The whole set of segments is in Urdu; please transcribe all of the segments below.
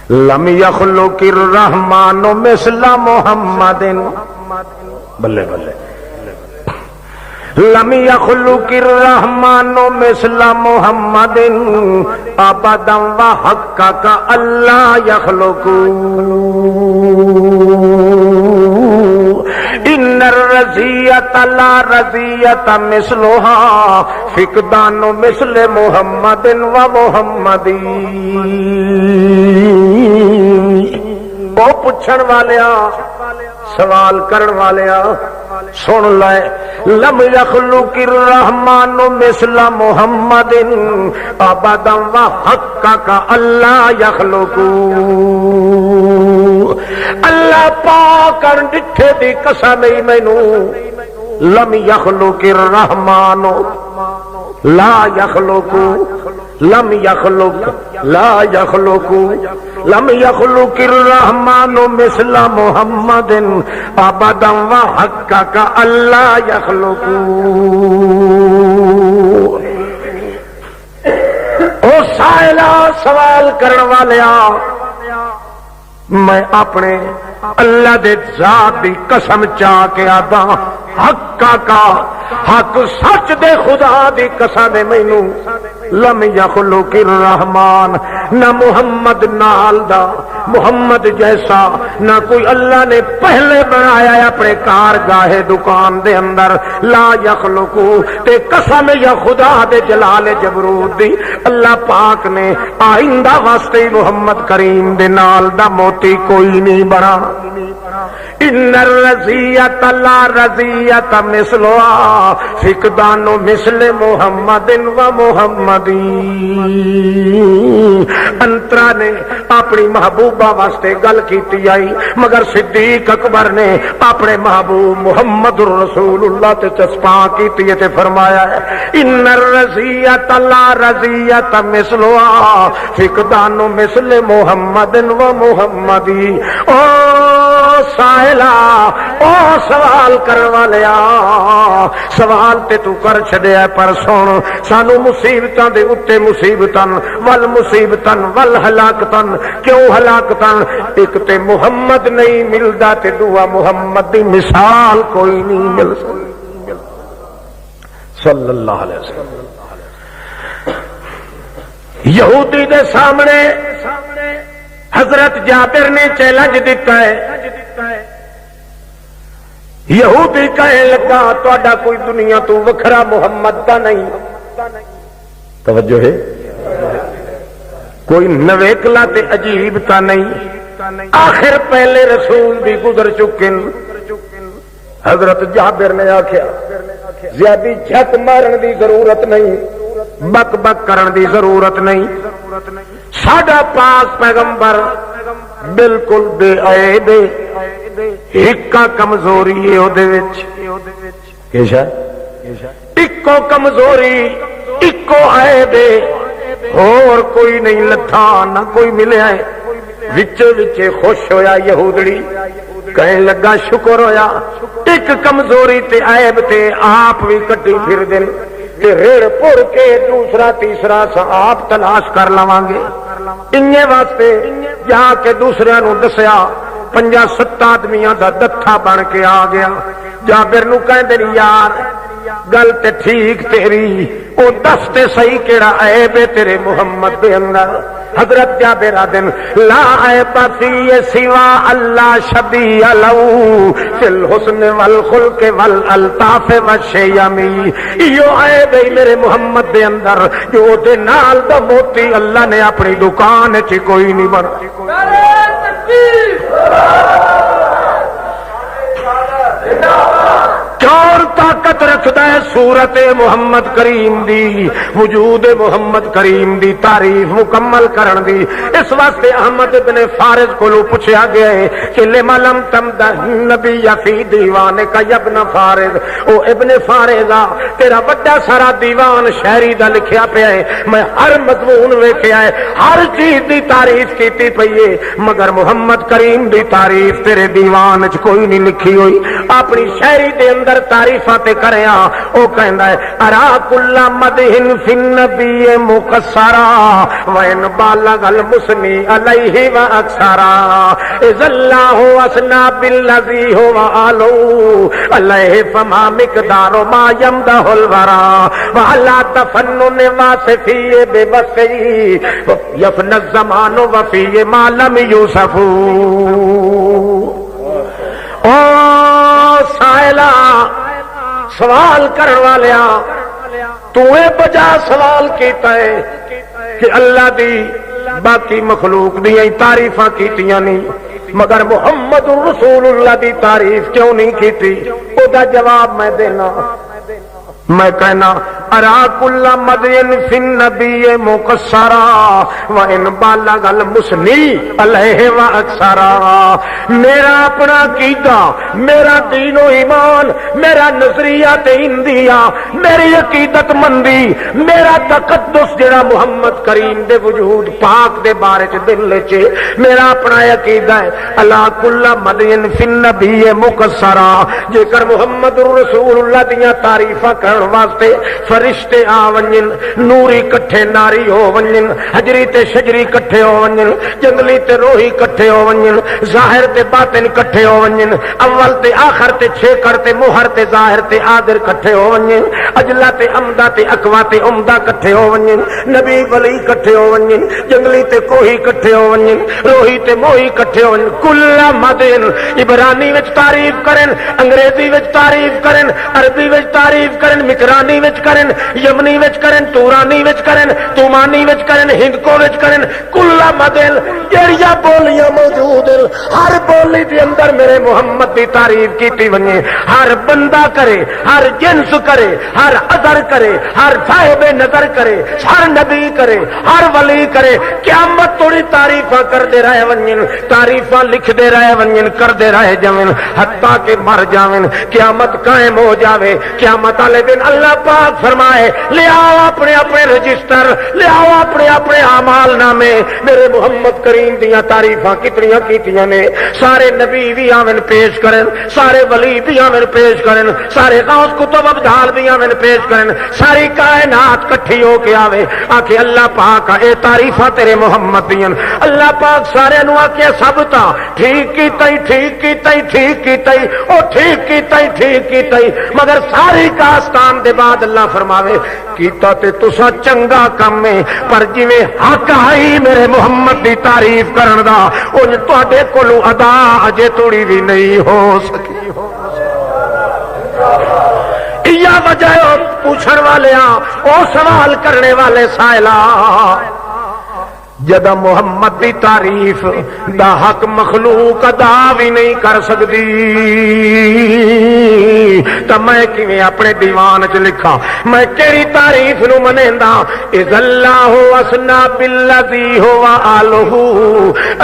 لم یخلق الرحمن مثل محمد بلے بلے لم یخلق الرحمن مثل محمد ابدا وحقق اللہ یخلق ان الرزیۃ لا رزیۃ مثلها فقدان مثل محمد و محمدی او پوچھن والیا سوال کرن والیا سن لے لم یخلق الرحمن مثل محمد ابدا وحقق اللہ یخلق اللہ پاک ڈٹھے دی قسم مینوں لم یخلق الرحمن لا یخلق لم یخلق لا یخلق لم یخلق الرحمن مثل محمد ابدا وحقق اللہ یخلق او سائلہ سوال کرن والیا میں اپنے اللہ دے ذات دی قسم چاہ کے آدا حق کا حق سچ دے خدا دی قسم مینوں لم یخلق الرحمن نہ محمد نال دا محمد جیسا نہ کوئی اللہ نے پہلے بنایا ہے اپنے کارگاہ دکان دے اندر لا یخلق تے قسم یا خدا دے جلال جبروت دی اللہ پاک نے آئندہ واسطے محمد کریم دے نال دا موتی کوئی نہیں بنا ان الرزیۃ لا رزیۃ مثلها فقدان مثل محمد و محمدی انترا نے اپنی محبوبہ واسطے گل کیتی آئی مگر صدیق اکبر نے اپنے محبوب محمد رسول اللہ تے چسپاں کیتی تے فرمایا ہے ان الرزیۃ لا رزیۃ مثلها فقدان مثل محمد و محمدی او سائلہ او سوال کرن والیا سوال تے تو کر چھڈیا پر سن سانو مصیبتاں دے اُتے مصیبتاں ول مصیبتاں ول ہلاکتاں کیوں ہلاکتاں ایک تے محمد نہیں ملدا تے دوسرا محمد دی مثال کوئی نہیں مل صلی اللہ علیہ وسلم یہودی دے سامنے حضرت جابر نے چیلنج دیتا ہے یہودی کہنے لگا تہاڈا کوئی دنیا تو وکھرا محمد دا نہیں توجہ ہے کوئی نویکلا تے عجیب تا نہیں آخر پہلے رسول بھی گزر چکے حضرت جابر نے آخیا زیادہ جھک مارن دی ضرورت نہیں بک بک کرن دی ضرورت نہیں ساڈا پاک پیغمبر بالکل بے عیب ایک کمزوری ہے او دے وچ کیسا اکو کمزوری اکو عیب اور کوئی نہیں لتھا نہ کوئی ملیا ہے وچے وچے خوش ہویا یہودڑی کہنے لگا شکر ہویا ایک کمزوری تے عیب تے آپ بھی کٹی پھر دن ریڑ پور کے دوسرا تیسرا سا آپ تلاش کر لواں گے انہے واسطے جا کے دوسرے نو دسیا 5-7 آدمیاں دا دتھا بن کے آ گیا جابر نو کہندے یار گل تے ٹھیک تیری او دس تے صحیح کیڑا عیب ہے تیرے محمد دے اندر حضرت جابر آدن لا عیب فی سوا اللہ شبیہ لہو فی الحسن والخلق والالطاف والشیمی یہ عیب ہے میرے محمد دے اندر جو دے نال دا موتی اللہ نے اپنی دکان چ کوئی نہیں بنا چور طاقت رکھدا ہے صورت محمد کریم دی وجود محمد کریم دی تعریف مکمل کرن دی اس واسطے احمد ابن فارض کو پوچھا گیا ہے کہ لما لم تمدح نبی فی دیوان کا ابن فارض او ابن فارضا تیرا بڑا سارا دیوان شہری دا لکھیا پیا ہے میں ہر مضمون ویکھیا ہے ہر چیز دی تعریف کیتی پئی ہے مگر محمد کریم دی تعریف تیرے دیوان وچ کوئی نہیں لکھی ہوئی اپنی شہری دے اندر اندر تعریفاں تے کریا او کہندا ہے ارا کل مدحن فی النبی مقصرا وان بالغ المسنی علیہ واکثرا اذ اللہ اسنا بالذی هو علو علیہ فما مقدار ما یمدح الورا وعلا تفنن واسفی بوصفی یفن الزمان وفی ما لم یوصف او سائلہ سوال کرن والیا تو اے بجا سوال کیتا ہے کہ اللہ دی باقی مخلوق دی تعریفاں کیتیاں نہیں مگر محمد رسول اللہ دی تعریف کیوں نہیں کیتی او دا جواب میں دینا میں کہنا ارا کل مدین فی النبی مقصرا وان بالغ المسنی علیہ واکثرا میرا اپنا عقیدہ میرا دین و ایمان میرا نظریہ تے اندیا میری عقیدت مندی میرا تقدس جڑا محمد کریم دے وجود پاک دے بارے چ دل چ میرا اپنا عقیدہ ہے الا کل مدین فی النبی مقصرا جے کر محمد رسول اللہ دیاں تعریفاں واسطے فرشتے آ ونجن نوری کٹھے ناری ہو ونجن حجری تے شجری کٹھے ہو ونجن جنگلی تے روحی کٹھے ہو ونجن ظاہر تے باطن کٹھے ہو ونجن اول تے آخر تے چھیکر تے مہر تے ظاہر تے آدر کٹھے ہو ونجن اجلا تے امدہ تے اقوا تے عمدہ کٹھے ہو ونجن نبی ولی کٹھے ہو ونجن جنگلی تے کوہی کٹھے ہو ونجن روحی تے موہی کٹھے ہو ونجن کل مدن عبرانی وچ تعریف کرن انگریزی وچ تعریف کرن عربی وچ تعریف کرن مکرانی وچ کرن یمنی وچ کرن تورانی وچ کرن تومانی وچ کرن ہندکو وچ کرن کل مدن جڑیاں بولیاں موجود ہیں ہر بولی دے اندر میرے محمد دی تعریف کیتی ونجے ہر بندہ کرے ہر جنس کرے ہر عذر کرے ہر صاحب نظر کرے ہر نبی کرے ہر ولی کرے قیامت توڑی تعریفاں کردے رہے ونجن تعریفاں لکھدے رہے ونجن کردے رہے جاون حتیٰ کہ مر جاون قیامت قائم ہو جاوے قیامت والے دن اللہ پاک فرمائے لے آؤ اپنے اپنے رجسٹر لے آؤ اپنے اپنے اعمال نامے میرے محمد کریم دیاں تعریفاں کتنیاں کیتیاں نے سارے نبی بھی آون پیش کرن سارے ولی بھی آون پیش کرن سارے غوث کتب ابدال بھی آون پیش کرن ساری کائنات کٹھی ہو کے آوے آکے اللہ پاک اے تعریفاں تیرے محمد دیاں اللہ پاک سارے نو آکے ثبتا ٹھیک کیتا ہی ٹھیک کیتا ہی ٹھیک کیتا ہی او ٹھیک کیتا ہی ٹھیک کیتا ہی مگر ساری کاستان دے بعد اللہ فرماوے کیتا تے تسا چنگا کم ہے پر جویں حق آئی میرے محمد دی تعریف کرن دا اون تواڈے کولوں ادا اجے توڑی بھی نہیں ہو سکی یا وجہ پوچھن والے او سوال کرنے والے سائلا جدا محمد دی تعریف دا حق مخلوق ادا بھی نہیں کر سکتی تو میں کیویں اپنے دیوان چ لکھا میں کیڑی تعریف نو منیندا اذ اللہ اسنا بالذی هو الہ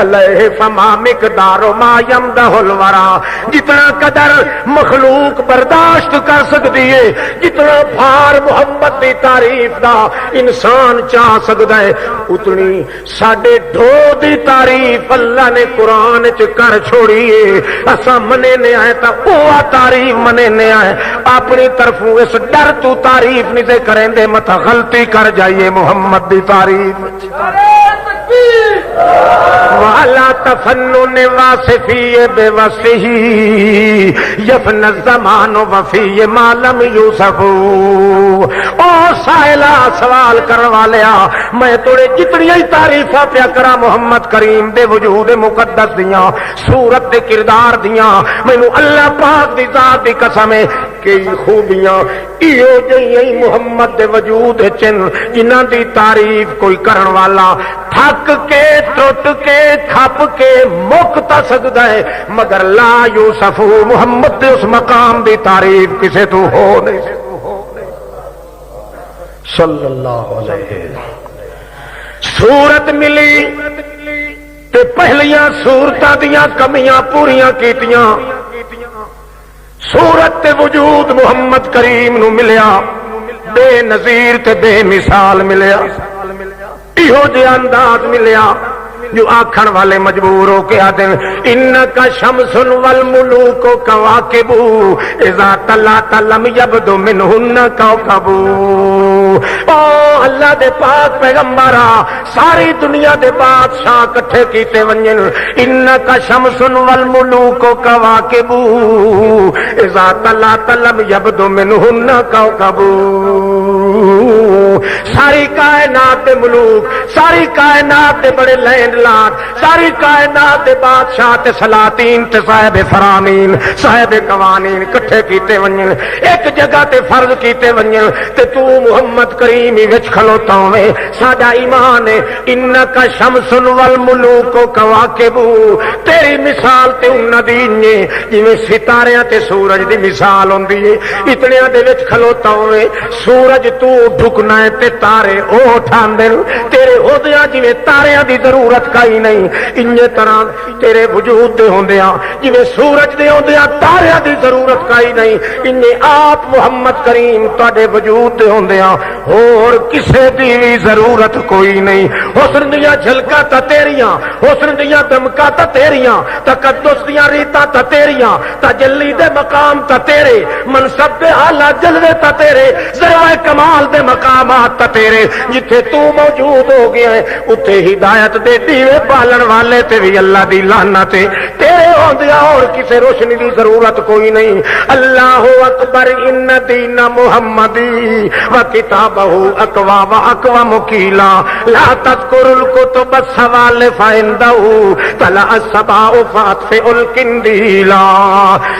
علیہ فما مقدار ما یمدح الورا جتنا قدر مخلوق برداشت کر سکتی ہے جتنا بھار محمد دی تعریف دا انسان چاہ سکدا ہے اتنی ساڈے ڈھو دی تعریف اللہ نے قرآن چ کر چھوڑی ہے اساں مننے آئے تا اوہ تعریف مننے آئے اپنی طرفوں اس ڈر تو تعریف نہیں دے کریں دے مت غلطی کر جائیے محمد دی تعریف وَعَلَى تَفَنُّنِ وَاسِفِيَّ بِوَصْفِهِ يَفْنَى الزَّمَانُ وَفِيَّ مَا لَمْ يُوصَفُ او سائلہ سوال کروا لیا میں توڑے جتنی ہی تعریفاں پیا کرا محمد کریم دے وجود مقدس دیاں صورت دے کردار دیاں مینوں اللہ پاک دی ذات دی قسم ہے کئی خوبیاں ایو جئی محمد دے وجود چن جنہاں دی تعریف کوئی کرن والا تھک کے ٹوٹ کے کھپ کے مکتا سکتا ہے مگر لا یوسف محمد دے اس مقام دی تعریف کسے تو ہو نہیں صلی اللہ علیہ صورت ملی تے پہلیاں صورتاں دیاں کمیاں پوریاں کیتیاں صورت تے وجود محمد کریم نو ملیا بے نظیر تے بے مثال ملیا ایہو جے انداز ملیا جو آکھن والے مجبور ہو کے آدھے انکا شمس والملوک کواکب اذا طلعت لم یبد منہن کوکب۔ او اللہ دے پاک پیغمبرا ساری دنیا دے بادشاہ کٹھے کیتے ونجن انکا شمس والملوک کواکب اذا طلعت لم یبد منہن کوکب۔ ساری کائنات دے ملوک، ساری کائنات دے بڑے لینڈ لارڈ، ساری کائنات دے بادشاہ تے سلاطین تے صاحب فرامین صاحب قوانین کٹھے کیتے ونجن ایک جگہ تے فرض کیتے ونجن تے تو محمد کریم وچ کھلوتا ہوئے ساڈا ایمان ہے انکا شمس والملوک کواکب تیری مثال تے انہاں دی جویں ستاریاں تے سورج دی مثال ہوندی ہے اتنیاں دے وچ کھلوتا ہوئے سورج تو ڈھکنا ہے تے تارے او اٹھاندے تیرے عہدیاں جویں تاریاں دی ضرورت کئی نہیں انجے طرح تیرے وجود دے ہوندیاں جویں سورج دے ہوندیاں تاریاں دی ضرورت کئی نہیں انجے آپ محمد کریم تواڈے وجود دے ہوندیاں اور کسے دی بھی ضرورت کوئی نہیں حسن دیاں جھلکاں تا تیریاں حسن دیاں دمکاں تا تیریاں تقدس دیاں ریتاں تا تیریاں تجلی دے مقام تا تیرے منصب دے اعلی جلوے تا تیرے ذرائع کمال دے مقامات تا تیرے جتھے تو موجود ہو گیا ہے اتھے ہدایت دے دیوے بالن والے تے بھی اللہ دی لعنت تیرے ہوندیا اور کسے روشنی دی ضرورت کوئی نہیں۔ اللہ اکبر ان دین محمدی و کتابہ اقوا و اقوا مکیلا لا تذکر الکتب السوال فعندہ طلع السباء فاطفئ القندیلا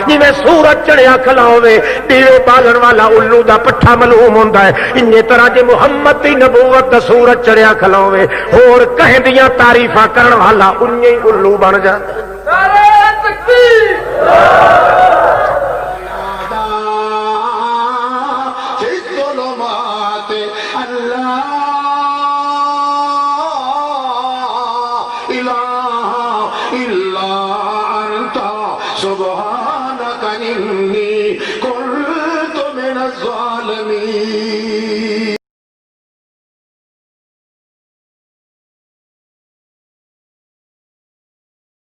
جویں سورج چڑھیا کھلا ہوے دیوے بالن والا الو دا پٹھا معلوم ہوندا ہے انجے طرح جے محمد دی نبوت دا سورج چڑھیا کھلا ہوے اور کہیں دیاں تعریفاں کرن والا انجے ہی الو بن جاندا نعرہ تکبیر سبحانك إني كنت من الظالمين